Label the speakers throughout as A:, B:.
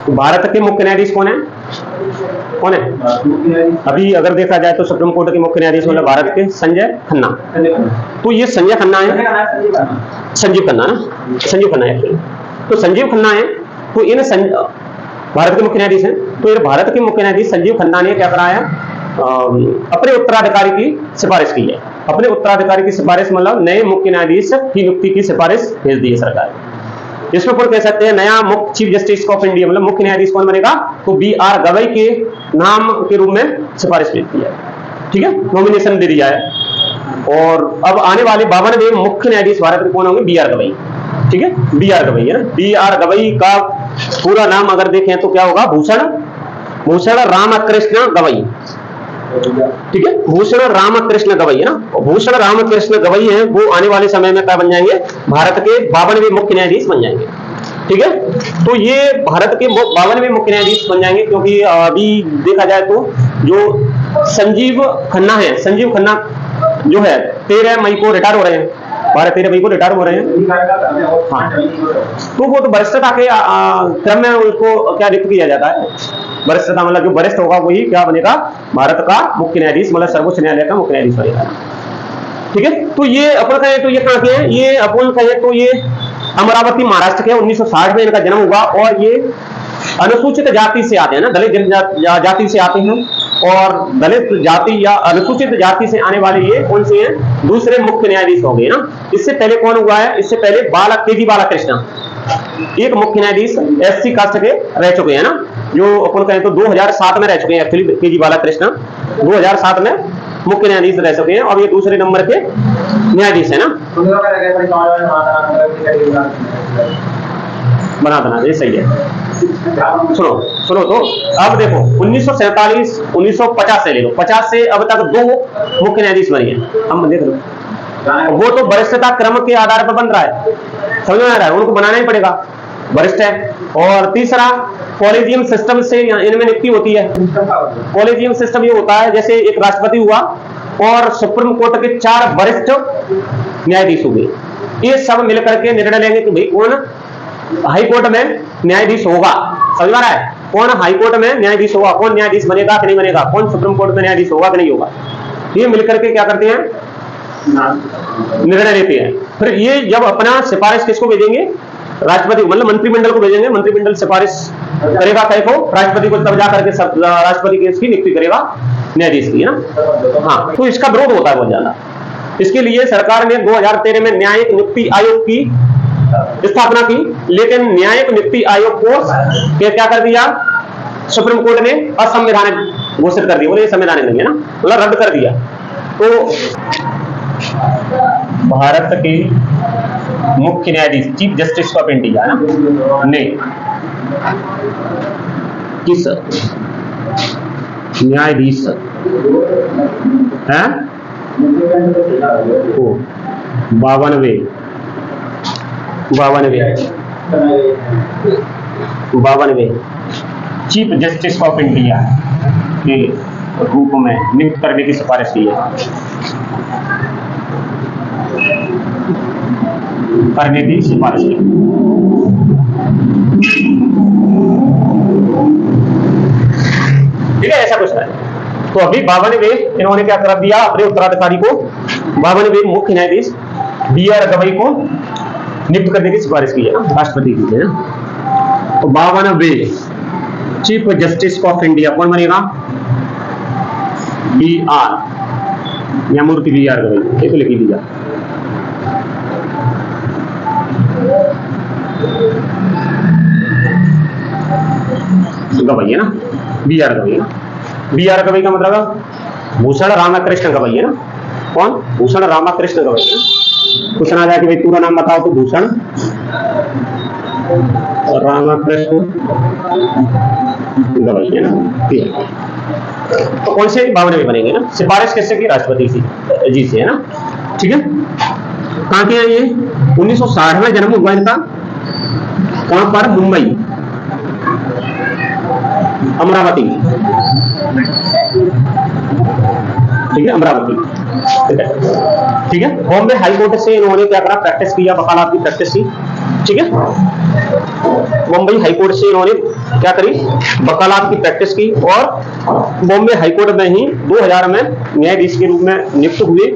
A: भारत के मुख्य न्यायाधीश कौन है? कौन है? अभी अगर देखा जाए तो सुप्रीम कोर्ट के मुख्य न्यायाधीश मतलब भारत के संजय खन्ना। तो ये संजय खन्ना है, संजीव खन्ना ना, संजीव खन्ना है। तो संजीव खन्ना है, तो इन भारत के मुख्य न्यायाधीश हैं। तो ये भारत के मुख्य न्यायाधीश संजीव खन्ना ने क्या कराया, अपने उत्तराधिकारी की सिफारिश की है। अपने उत्तराधिकारी की सिफारिश मतलब नए मुख्य न्यायाधीश की नियुक्ति की सिफारिश भेज दी है सरकार। इसमें कौन कह सकते हैं नया मुख्य चीफ जस्टिस ऑफ इंडिया मतलब मुख्य न्यायाधीश कौन बनेगा? तो BR गवई के नाम के रूप में सिफारिश भेज दी है। ठीक है, नॉमिनेशन दे दिया है। और अब आने वाले 52वें मुख्य न्यायाधीश भारत के कौन होंगे? BR गवई। ठीक है, BR गवई है ना। BR गवई का पूरा नाम अगर देखें तो क्या होगा? भूषण रामकृष्ण गवई। ठीक है, भूषण रामकृष्ण गवई है ना। भूषण रामकृष्ण गवई है, वो आने वाले समय में क्या बन जाएंगे? भारत के 52वें मुख्य न्यायाधीश बन जाएंगे। ठीक है, तो ये भारत के 52वें मुख्य न्यायाधीश बन जाएंगे, क्योंकि अभी देखा जाए तो जो संजीव खन्ना है, संजीव खन्ना जो है 13 मई को रिटायर हो रहे हैं, 12-13 मई को रिटायर हो रहे हैं। हाँ, तो वो तो वरिष्ठता के क्रम में उनको क्या नियुक्त किया जाता है? वरिष्ठता मतलब जो वरिष्ठ होगा वही क्या बनेगा? भारत का मुख्य न्यायाधीश मतलब सर्वोच्च न्यायालय का मुख्य न्यायाधीश बनेगा। ठीक है, तो ये अपन कहें तो ये कहाँ के हैं? ये अपन कहें तो ये अमरावती महाराष्ट्र के 1960 में इनका जन्म हुआ। और ये अनुसूचित जाति से आते हैं ना, दलित जाति से आते हैं। और दलित जाति या अनुसूचित जाति से आने वाले ये कौन से हैं? दूसरे मुख्य न्यायाधीश हो गए ना। इससे पहले कौन हुआ है? इससे पहले KG बालाकृष्ण एक मुख्य न्यायाधीश SC कास्ट के रह चुके हैं ना, जो अपन कहें तो 2007 में रह चुके हैं। एक्चुअली KG बालाकृष्ण 2007 में मुख्य न्यायाधीश रह चुके हैं और ये दूसरे नंबर के न्यायाधीश है ना। बना ये सही है। सुनो तो अब देखो 1947 1950 से ले लो, 50 से अब तक 2 मुख्य न्यायाधीश बने हैं। हम देख लो, वो तो वरिष्ठता क्रम के आधार पर बन रहा है, समझ में आ रहा है? उनको बनाना ही पड़ेगा, वरिष्ठ है। और तीसरा कॉलेजियम सिस्टम से इनमें नियुक्ति होती है। कॉलेजियम सिस्टम ये होता है जैसे एक राष्ट्रपति हुआ और सुप्रीम कोर्ट के 4 वरिष्ठ न्यायाधीश हुए, ये सब मिलकर के निर्णय लेंगे कि भाई कौन हाई कोर्ट में न्यायाधीश होगा। समझ आ रहा है? कौन हाई कोर्ट में न्यायाधीश होगा, कौन न्यायाधीश बनेगा कि नहीं बनेगा, कौन सुप्रीम कोर्ट में न्यायाधीश होगा कि नहीं होगा, ये मिलकर के क्या करते हैं? निर्णय लेते हैं। फिर ये जब अपना सिफारिश किसको भेजेंगे? राष्ट्रपति मतलब मंत्रिमंडल को भेजेंगे। मंत्रिमंडल सिफारिश करेगा कई को? राष्ट्रपति को, तब जाकर के राष्ट्रपति की इसकी नियुक्ति करेगा न्यायाधीश की, है ना। हाँ, तो इसका विरोध होता है बहुत ज्यादा। इसके लिए सरकार ने 2013 में न्यायिक नियुक्ति आयोग की स्थापना की, लेकिन न्यायिक नियुक्ति आयोग को क्या कर दिया? सुप्रीम कोर्ट ने असंवैधानिक घोषित कर दिया। बोले संवैधानिक नहीं है ना, मतलब रद्द कर दिया। तो भारत के मुख्य न्यायाधीश चीफ जस्टिस ऑफ इंडिया ने किस न्यायाधीश है 52वें चीफ जस्टिस ऑफ इंडिया के रूप में नियुक्त करने की सिफारिश की है, करने की सिफारिश की। ठीक है, ऐसा कुछ है। तो अभी 52वें इन्होंने क्या कर दिया? अपने उत्तराधिकारी को 52वें मुख्य न्यायाधीश BR गवई को नियुक्त करने की सिफारिश की है ना, राष्ट्रपति की है ना। तो 52वें चीफ जस्टिस ऑफ इंडिया कौन बनेगा? BR न्यायमूर्ति BR गवई, एक लिखी दिया। गवई है ना, BR गवई है ना। BR गवई का मतलब भूषण रामकृष्ण गवई है ना। कौन? भूषण रामकृष्ण गवई है ना। पूछना जाए कि भाई पूरा नाम बताओ, तो भूषण रामकृष्ण गवई है ना। तो कौन से 52वें बनेंगे ना? सिफारिश किससे की? राष्ट्रपति जी से, है ना। ठीक है, कहाँ के हैं ये? 1960 में जन्म हुआ इनका। कहां पर? मुंबई। अमरावती, ठीक है, अमरावती, ठीक है। बॉम्बे हाई कोर्ट से इन्होंने क्या करा, प्रैक्टिस किया, वकालत की प्रैक्टिस की, ठीक है। मुंबई हाई कोर्ट से इन्होंने क्या करी, वकालत की प्रैक्टिस की, और बॉम्बे हाई कोर्ट में ही 2000 में न्यायाधीश के रूप में नियुक्त हुए,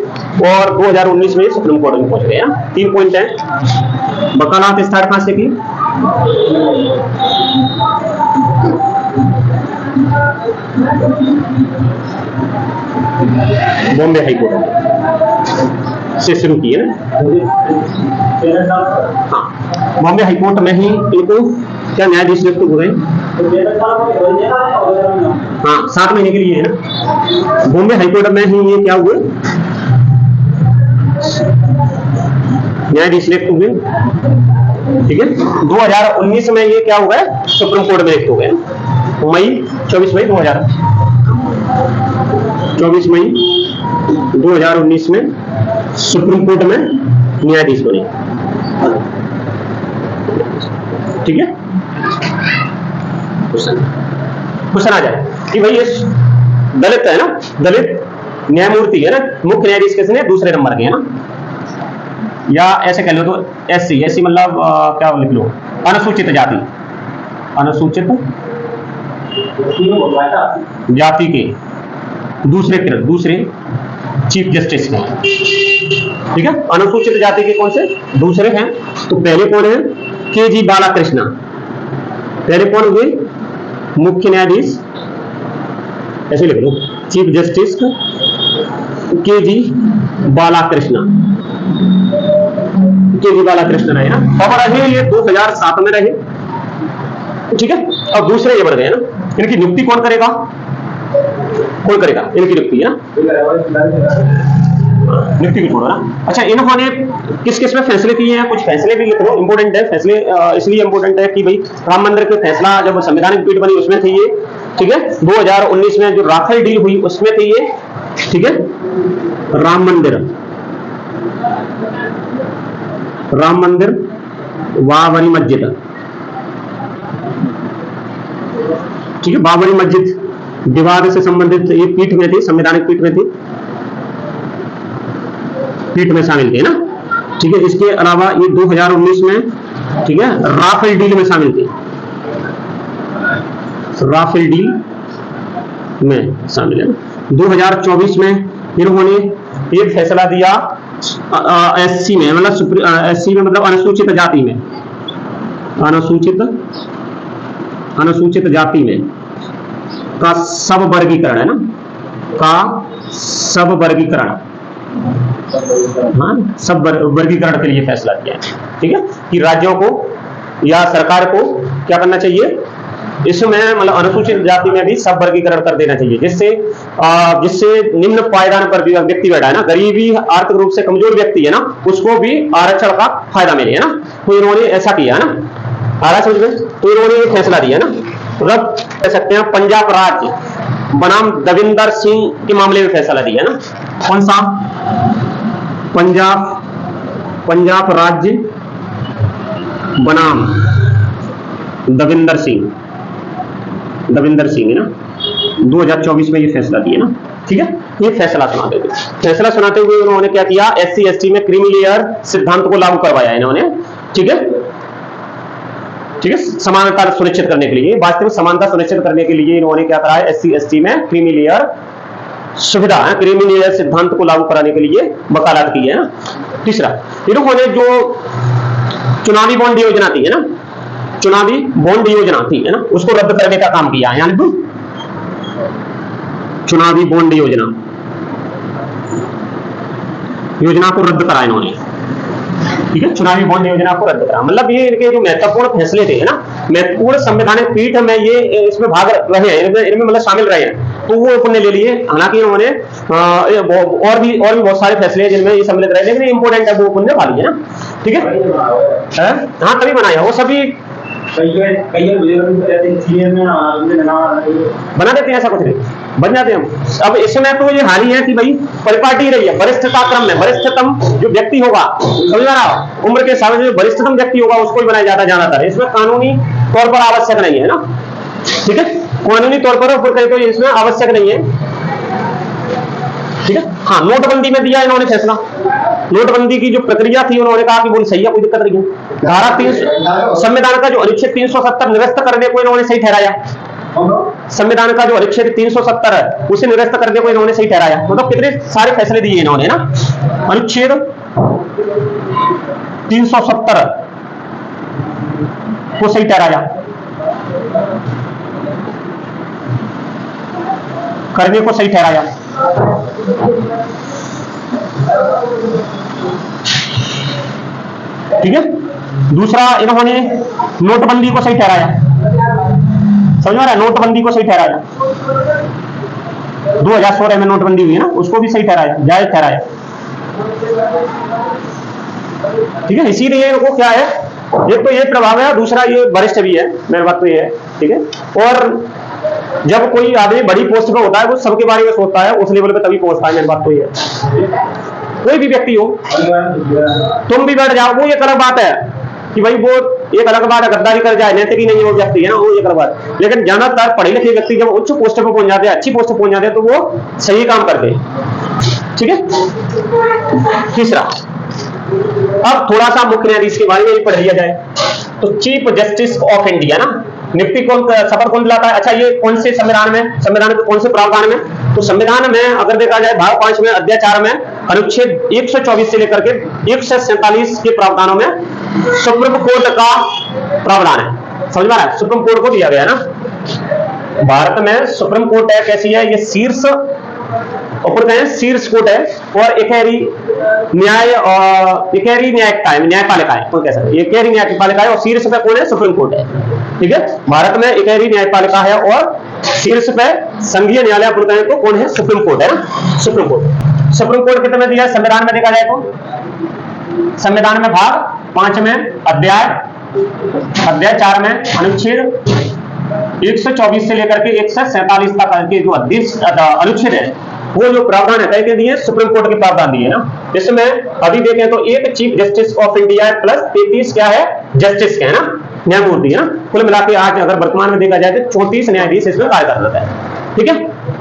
A: और 2019 में सुप्रीम कोर्ट में पहुंच गए। 3 पॉइंट है। वकालत स्टार्ट कहां से की, बॉम्बे हाई कोर्ट से शुरू की है ना। हाँ, बॉम्बे हाई कोर्ट में ही इनको क्या न्यायाधीश नियुक्त हुए। हाँ, 7 महीने के लिए है ना। बॉम्बे हाई कोर्ट में ही ये क्या हुए, न्यायाधीश नियुक्त हुए, ठीक है। 2019 में ये क्या हो गए, सुप्रीम कोर्ट में नियुक्त हो गए। 24 मई 2019 में सुप्रीम कोर्ट में न्यायाधीश बने, ठीक है। क्वेश्चन आ जाए कि भाई ये दलित है ना, दलित न्यायमूर्ति है ना, मुख्य न्यायाधीश किसने, दूसरे नंबर के है ना, या ऐसे कह लो तो एससी, एससी मतलब क्या लिख लो, अनुसूचित जाति, अनुसूचित जाति के दूसरे चीफ जस्टिस हैं, ठीक है। अनुसूचित जाति के कौन से दूसरे हैं, तो पहले कौन है, के.जी. बालाकृष्ण, पहले कौन हुए, मुख्य न्यायाधीश, ऐसे लिख लो, chief justice K G. Balakrishna, K G. Balakrishna रहे ना, कब रहे, ये 2007 में रहे, ठीक है। अब दूसरे ये बढ़ गए ना, इनकी नियुक्ति कौन करेगा, कौन करेगा इनकी नियुक्ति है ना, नियुक्ति भी छोड़ो ना। अच्छा, इन्होंने किस किस में फैसले किए हैं, कुछ फैसले भी लिख लो, इंपोर्टेंट है फैसले, इसलिए इंपोर्टेंट है कि भाई राम मंदिर के फैसला जब संवैधानिक पीठ बनी उसमें थे ये, ठीक है। 2019 में जो राफेल डील हुई उसमें थे ये, ठीक है। राम मंदिर बाबरी मस्जिद, ठीक है, बाबरी मस्जिद विवाद से संबंधित ये पीठ में थी, संवैधानिक पीठ में थी, पीठ में शामिल थे ना, ठीक है। इसके अलावा ये 2019 में, ठीक है, राफेल डील में शामिल थे, राफेल डील में शामिल है। 2024 में इन्होंने एक फैसला दिया एससी में, मतलब एससी में मतलब अनुसूचित जाति में, अनुसूचित जाति में का सब वर्गीकरण है ना, का सब वर्गीकरण, हाँ, सब वर्गीकरण के लिए फैसला किया है, ठीक है, कि राज्यों को या सरकार को क्या करना चाहिए, इसमें मतलब अनुसूचित जाति में भी सब वर्गीकरण कर देना चाहिए, जिससे निम्न पायदान पर भी व्यक्ति बैठा है ना, गरीबी आर्थिक रूप से कमजोर व्यक्ति है ना, उसको भी आरक्षण का फायदा मिले, है ना। तो इन्होंने ऐसा किया है ना, आरक्षण में, तो इन्होंने ये फैसला दिया ना, मतलब कह सकते हैं पंजाब राज्य बनाम दविंदर सिंह के मामले में फैसला दिया है ना। कौन सा, पंजाब राज्य बनाम दविंदर सिंह है ना, 2024 में ये फैसला दिया ना, ठीक है। ये फैसला सुनाते हुए उन्होंने क्या किया, एससी एसटी में क्रीमी लेयर सिद्धांत को लागू करवाया इन्होंने, ठीक है, समानता सुनिश्चित करने के लिए, वास्तविक समानता सुनिश्चित करने के लिए इन्होंने क्या करा है, एससी एसटी में क्रीमी लेयर सुविधा है, क्रीमी लेयर सिद्धांत को लागू कराने के लिए वकालत की है ना। तीसरा, इन्होंने जो चुनावी बॉन्ड योजना थी है ना, चुनावी बॉन्ड योजना थी है ना, उसको रद्द करने का काम किया है, यानी चुनावी बॉन्ड योजना को रद्द करा इन्होंने, ठीक है, चुनावी बॉन्ड योजना को रद्द करा, मतलब ये इनके जो महत्वपूर्ण फैसले थे है ना, महत्वपूर्ण संवैधानिक पीठ में ये इसमें भाग रहे हैं, इनमें मतलब शामिल रहे हैं, तो वो उन्होंने ले लिए। हालांकि उन्होंने और भी बहुत सारे फैसले जिनमें ये सम्मिलित रहे, लेकिन इंपोर्टेंट है वो उन्होंने पा लिए ना, ठीक है। हाँ, तभी बनाया, वो सभी बना देते हैं, ऐसा कुछ नहीं, बन जाते हैं। अब इसमें तो ये हाल ही है कि भाई परिपाटी रही है, वरिष्ठता क्रम में वरिष्ठतम जो व्यक्ति होगा, समझ में आ रहा, उम्र के हिसाब से जो वरिष्ठतम व्यक्ति होगा उसको ही बनाया जाता है ज्यादातर, इसमें कानूनी तौर पर आवश्यक नहीं है ना, ठीक है। कानूनी तौर पर, फिर कहीं तो इसमें आवश्यक नहीं है। ठीक है। हाँ, नोटबंदी में दिया इन्होंने फैसला, नोटबंदी की जो प्रक्रिया थी उन्होंने कहा कि बोल सही है, कोई दिक्कत नहीं है। धारा 3 संविधान का जो अनुच्छेद 370 निरस्त करने को इन्होंने सही ठहराया। संविधान का जो अनुच्छेद 370 है उसे निरस्त करने को इन्होंने सही ठहराया। मतलब कितने सारे फैसले दिए इन्होंने ना। अनुच्छेद 370 को सही ठहराया, करने को सही ठहराया। ठीक है। दूसरा, इन्होंने नोटबंदी को सही ठहराया। समझ में आ रहा है? नोटबंदी को सही ठहराया। 2016 में नोटबंदी हुई है ना, उसको भी सही ठहराया, जायज ठहराया। ठीक है। इसीलिए इनको क्या है, एक तो ये प्रभाव है, दूसरा ये वरिष्ठ भी है, मेरी बात तो ये है। ठीक है। और जब कोई आदमी बड़ी पोस्ट पे होता है वो सबके बारे में सोचता है, उस लेवल पे तभी पहुंचता है, मेरी बात तो ये है। कोई भी व्यक्ति हो, तुम भी बैठ जाओ, वो एक अलग बात है कि भाई वो एक अलग बात है, गद्दारी कर जाए, नैतिक ही नहीं है वो व्यक्ति, है ना, वो एक अलग बात। लेकिन ज्यादातर पढ़े लिखे व्यक्ति जब उच्च पोस्ट पे पहुंच जाते हैं, अच्छी पोस्ट पे पहुंच जाते हैं, तो वो सही काम करते हैं। ठीक है। तीसरा, अब थोड़ा सा मुख्य न्यायाधीश के बारे में पढ़ लिया जाए। तो चीफ जस्टिस ऑफ इंडिया ना, नियुक्ति कौन, शपथ कौन दिलाता है? अच्छा, ये कौन से संविधान में, संविधान के कौन से प्रावधान में? तो संविधान में अगर देखा जाए भाग 5 में अध्याय 4 में अनुच्छेद 124 से लेकर के 147 के प्रावधानों में सुप्रीम कोर्ट का प्रावधान है। समझ में आ रहा है? सुप्रीम कोर्ट को दिया गया ना। भारत में सुप्रीम कोर्ट है, कैसी है ये? शीर्ष, ऊपर कहें शीर्ष कोर्ट है, और इकहरी न्याय, इकहरी न्यायिकता है, न्यायपालिका है, कौन कह सकते हैं, इकहरी न्यायपालिका है, और शीर्ष पे कौन है? सुप्रीम कोर्ट है। ठीक है। भारत में इकहरी न्यायपालिका है और शीर्ष पे संघीय न्यायालय तो कौन है? सुप्रीम कोर्ट है ना। सुप्रीम कोर्ट, सुप्रीम कोर्ट कितने में दिया? संविधान में देखा जाए तो संविधान में भाग 5 में अध्याय 4 में अनुच्छेद 124 से लेकर के 147 तक के जो अनुच्छेद है, वो जो प्रावधान है कह दिए, सुप्रीम कोर्ट के प्रावधान दिए ना। इसमें अभी देखें तो एक chief justice of India plus 33 क्या है? जस्टिस के है ना, न्यायमूर्ति है ना। कुल मिला के आज अगर वर्तमान में देखा जाए तो 34 न्यायाधीश इसमें कार्य कर रहे हैं। ठीक है।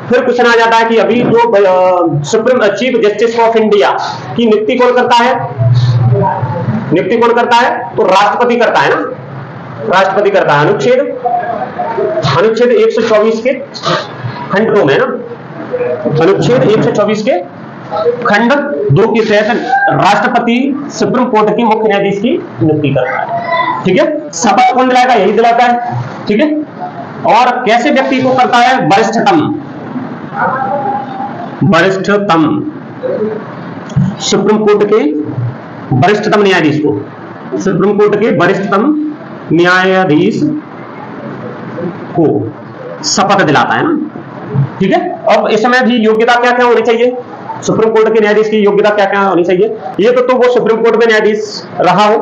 A: फिर क्वेश्चन आ जाता है कि अभी जो supreme chief justice of India की नियुक्ति कौन करता है? नियुक्ति कौन करता है? तो राष्ट्रपति करता है ना, राष्ट्रपति करता है। अनुच्छेद 124 के खंड 2 में ना, अनुच्छेद 124 के खंड 2 के तहत राष्ट्रपति सुप्रीम कोर्ट की मुख्य न्यायाधीश की नियुक्ति करता है। ठीक है। शपथ कौन दिलाएगा? यही दिलाता है। ठीक है। और कैसे व्यक्ति को करता है? वरिष्ठतम, वरिष्ठतम सुप्रीम कोर्ट के वरिष्ठतम न्यायाधीश को, सुप्रीम कोर्ट के वरिष्ठतम न्यायाधीश को शपथ दिलाता है ना। ठीक है। अब इसमें भी योग्यता क्या क्या होनी चाहिए? सुप्रीम कोर्ट के न्यायाधीश की योग्यता क्या क्या होनी चाहिए? ये तो वो सुप्रीम कोर्ट में न्यायाधीश रहा हो,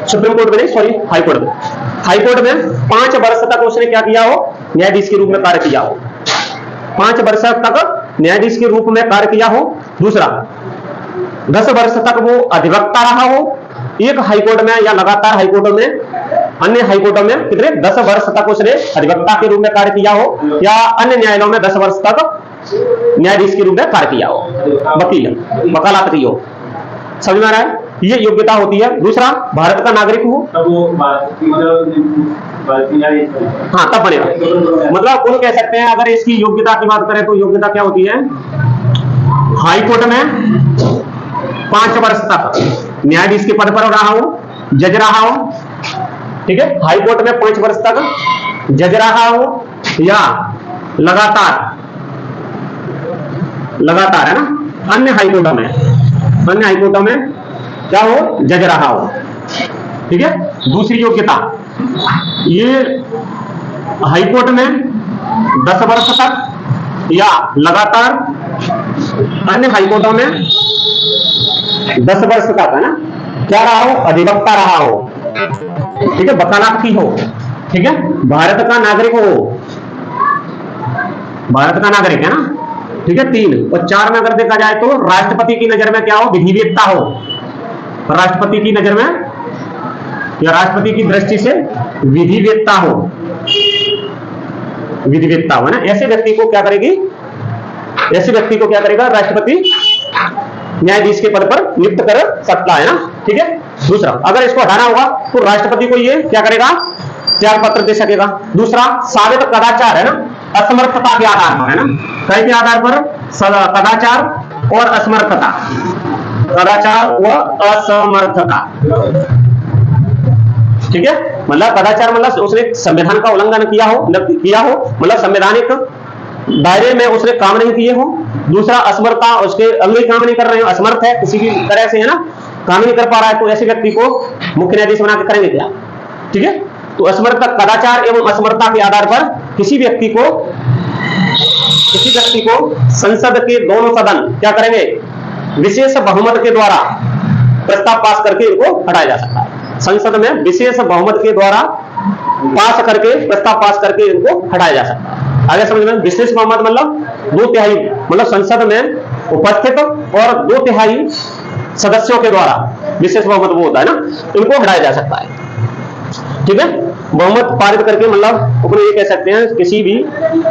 A: सुप्रीम कोर्ट में नहीं, सॉरी, हाई कोर्ट में। हाई कोर्ट में 5 वर्ष तक उसने क्या किया हो? न्यायाधीश के रूप में कार्य किया हो, 5 वर्ष तक न्यायाधीश के रूप में कार्य किया हो। दूसरा, 10 वर्ष तक वो अधिवक्ता रहा हो, एक हाईकोर्ट में या लगातार हाईकोर्टों में, अन्य हाईकोर्टों में कितने 10 वर्ष तक उसने अधिवक्ता के रूप में कार्य किया हो, या अन्य न्यायालयों में 10 वर्ष तक न्यायाधीश के रूप में कार्य किया हो, वकील वकालत की हो। समझ में आ रहा है? ये योग्यता होती है। दूसरा, भारत का नागरिक हो, हाँ तब बनेगा। मतलब कौन कह सकते हैं, अगर इसकी योग्यता की बात करें तो योग्यता क्या होती है? हाईकोर्ट में 5 वर्ष तक न्यायाधीश के पद पर रहा हो, जज रहा हो। ठीक है। हाईकोर्ट में 5 वर्ष तक जज रहा हो, या लगातार, लगातार है ना, अन्य हाईकोर्टों में, अन्य हाईकोर्टों में क्या हो? जज रहा हो। ठीक है। दूसरी योग्यता, ये हाईकोर्ट में 10 वर्ष तक या लगातार अन्य हाईकोर्टों में 10 वर्ष तक है ना, क्या रहा हो? अधिवक्ता रहा हो। ठीक है। वकालत की हो। ठीक है। भारत का नागरिक हो, भारत का नागरिक है ना। ठीक है। 3 और 4 में अगर देखा जाए तो राष्ट्रपति की नजर में क्या हो? विधिवेत्ता हो, राष्ट्रपति की नजर में या राष्ट्रपति की दृष्टि से विधिवेत्ता हो। विधिवेत्ता है ना, ऐसे व्यक्ति को क्या करेगी, ऐसे व्यक्ति को क्या करेगा राष्ट्रपति न्यायाधीश के पद पर नियुक्त कर सकता है ना। ठीक है। दूसरा, अगर इसको हटाना होगा तो राष्ट्रपति को ये क्या करेगा, त्याग पत्र दे सकेगा। दूसरा, साबित कदाचार है ना, असमर्थता के आधार पर है ना, कई के आधार पर, कदाचार और असमर्थता, कदाचार व असमर्थता। ठीक है, मतलब कदाचार मतलब उसने संविधान का उल्लंघन किया हो, मतलब संवैधानिक दायरे में उसने काम नहीं किए हो। दूसरा, असमर्थता, उसके अंग काम नहीं कर रहे हो, असमर्थ है किसी भी तरह से है ना, काम नहीं कर पा रहा है, तो ऐसे व्यक्ति को मुख्य न्यायाधीश बना के करेंगे क्या। ठीक है, तो असमर्थ, कदाचार एवं असमर्थता के आधार पर किसी व्यक्ति को संसद के दोनों सदन क्या करेंगे, विशेष बहुमत के द्वारा प्रस्ताव पास करके इनको हटाया जा सकता है। संसद में विशेष बहुमत के द्वारा पास करके, प्रस्ताव पास करके इनको हटाया जा सकता है। आगे समझ में, विशेष बहुमत मतलब 2/3, मतलब संसद में उपस्थित और 2/3 सदस्यों के द्वारा, विशेष बहुमत वो होता है ना, इनको हटाया जा सकता है। ठीक है, बहुमत पारित करके मतलब अपने ये कह सकते हैं, किसी भी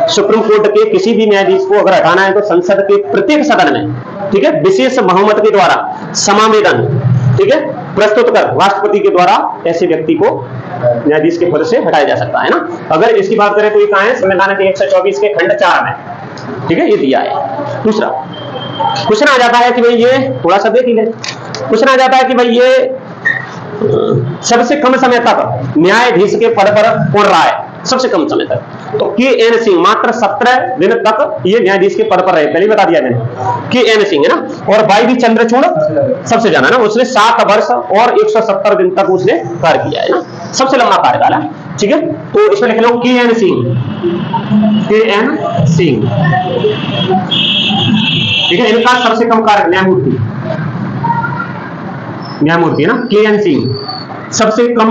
A: सुप्रीम कोर्ट के किसी भी न्यायाधीश को अगर हटाना है तो संसद के प्रत्येक सदन में, ठीक है, विशेष बहुमत के द्वारा समावेदन, ठीक है, प्रस्तुत कर राष्ट्रपति के द्वारा ऐसे व्यक्ति को न्यायाधीश के पद से हटाया जा सकता है ना। अगर इसकी बात करें तो ये कहां है, संविधान के 124 के खंड 4 में, ठीक है, ये दिया है। दूसरा क्वेश्चन आ जाता है कि भाई ये थोड़ा सा देख ही ले, क्वेश्चन आ जाता है कि भाई ये सबसे कम समय तक न्यायाधीश के पद पर कौन रहा है, सबसे कम समय तक, तो के.एन. सिंह मात्र 17 दिन तक ये न्यायाधीश के पद पर रहे, पहले बता दिया मैंने, के.एन. सिंह है ना। और वाई.वी. चंद्रचूड़ सबसे ज्यादा ना, उसने 7 वर्ष और 170 दिन तक उसने कार्य किया है ना, सबसे लंबा कार्यकाल है। ठीक है, तो इसमें लिख लो के.एन. सिंह, के.एन. सिंह, ठीक है, इनका सबसे कम कार्य न्यायमूर्ति है ना, के.एन. सिंह, सबसे कम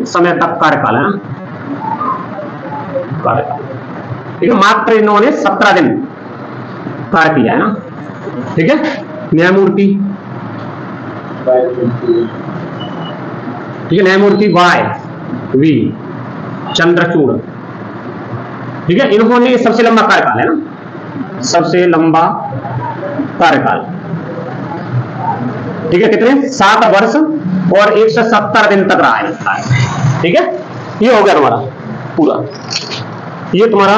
A: समय तक कार्यकाल है ना, कार्यकाल, ठीक है, मात्र इन्होंने 17 दिन कार्य किया है ना। ठीक है, न्यायमूर्ति, ठीक है, न्यायमूर्ति वाई.वी. चंद्रचूड़, ठीक है, इन्होंने सबसे लंबा कार्यकाल है ना, सबसे लंबा कार्यकाल, ठीक है, कितने 7 वर्ष और 170 दिन तक रहा है। ठीक है, ये हो गया तुम्हारा पूरा, ये तुम्हारा